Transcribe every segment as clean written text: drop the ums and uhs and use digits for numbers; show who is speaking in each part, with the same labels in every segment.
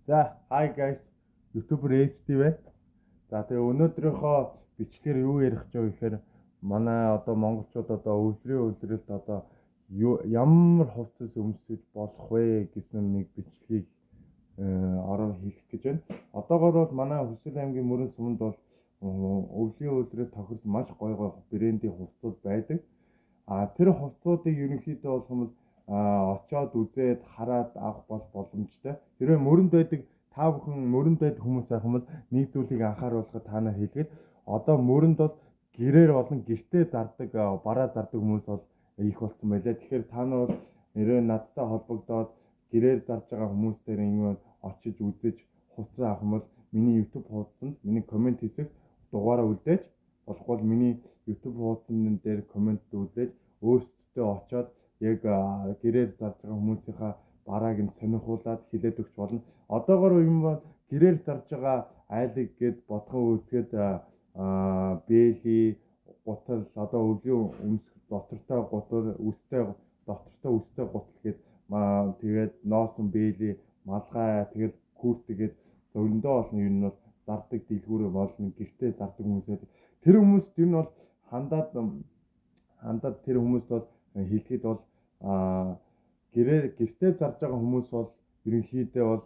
Speaker 1: За, hi guys. YouTuber SD байна. За, тэгээ өнөөдрийнхөө бичлэгээр юу ярих гэж байгаа гэхээр манай одоо монголчууд одоо өвлөрөлт одоо ямар хувцас өмсөж болох вэ гэсэн нэг бичлэгийг орон хийх гэж байна. Одоогоор бол манай Хүсэл аймгийн Мөрөн суманд бол өвлөрөлт тохирсон маш гоё гоё брендийн хувцсууд байдаг. Тэр хувцсуудыг ерөнхийдөө бол очоод үзээд хараад авах боломжтой. Тэрвээ мөрөнд байдаг та бүхэн мөрөнд байдаг хүмүүс байх юм бол нэг зүйлийг анхааруулахад та нар хэлгээд одоо мөрөнд бол гэрээр болон гэртээ зардаг бараа зардаг хүмүүс бол их болсон байлаа. Тэгэхээр та нар бол нэрээ надтай холбогдоод гэрээр зарж байгаа хүмүүстээр ингэ очиж үзэж хувцас авах юм бол миний YouTube хуудсанд миний комент хэсэг дугаараа үлдээж болохгүй миний YouTube хуудсан дээр комент үлдээж өөрсдөө очоод яг гэрээр зарж байгаа хүмүүсийнхаа барааг нь сонирхуулаад хилээд өгч болно. Одоогоор юм бол гэрээр зарж байгаа айлыг гээд бодхон үзгээд бэли гутал одоо өвлийн өмсөх дотортой гутал үстэй гутал гээд тэгээд ноосон бэли малгай тэгээд күртгээд зөндөө олон юм нь бол зардаг дэлгүүрээ болно гэртээ зардаг хүмүүс байдаг. Тэр хүмүүст юу нь бол хандаад тэр хүмүүст бол хэлэхэд бол гэртээ зарж байгаа хүмүүс бол ерөнхийдөө бол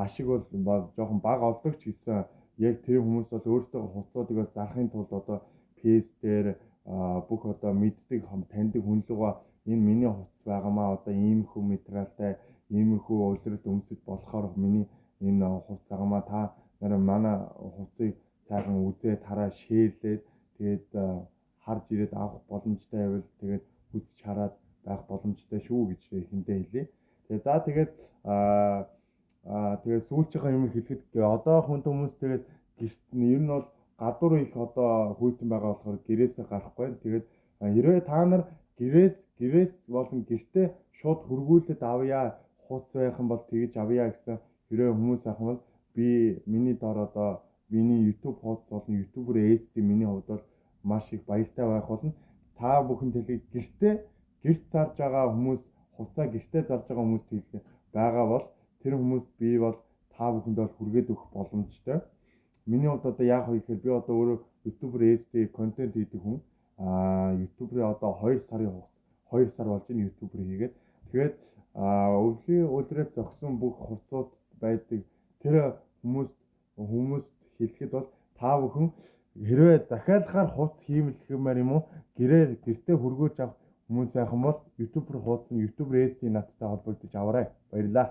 Speaker 1: ашиг бол жоохон бага олдог ч гэсэн яг тэр хүмүүс бол өөртөө хувцсуудыг зарахын тулд одоо пэйс дээр бүх одоо мэддэг таньдаг хүн лугаа энэ миний хувцас байгаамаа одоо иймэрхүү материалтай иймэрхүү өвлөрөлт өмсөж болохоор миний энэ хувцас байгаамаа та нараа манай хувцсыг сайхан үзээд хараа шеэрлээд тэгээд харж ирээд авах боломжтой байвал тэгээд үзэж хараад байх боломжтой шүү гэж эхэндээ хэлье. Тэгээд за тэгээд тэгээд сүүлчийнхаа юм хэлэхэд одоо хүмүүс тэгээд гэрт нь ер нь бол гадуур их одоо хүйтэн байгаа болохоор гэрээсээ гарахгүй. Тэгээд хэрвээ та нар гэрээс болон гэртээ шууд хөргүүлээд авъя хувцас байх юм бол тэгж авъя гэсэн хэрвээ хүмүүс авах юм бол миний дор одоо миний YouTube хуудас болон YouTuber SD миний хувьд бол маш их баяртай байх болно. Та бүхэн төлөв гэрт зарж байгаа хүмүүс хувцаа гэртээ зарж байгаа хүмүүс хэлээ байгаа бол тэр хүмүүс би бол та бүхэнд бол хүргээд өгөх боломжтой. Миний хувьд одоо яах вэ гэхээр би одоо өөрөө YouTuber SD контент хийдэг хүн. YouTube-ээр одоо 2 сар болж байна YouTube-ээр хийгээд. Тэгээд өвлийн өдрөө зогсон бүх хувцсууд байдаг. Тэр хүмүүст хэлэхэд бол та бүхэн хэрвээ захиалгаар хувцас хиймэлхмээр юм уу гэртээ хөргөөж авах хүмүүс байх юм бол YouTuber хуудас нь YouTuber SD надтай холбогдож аваарай. Баярлалаа.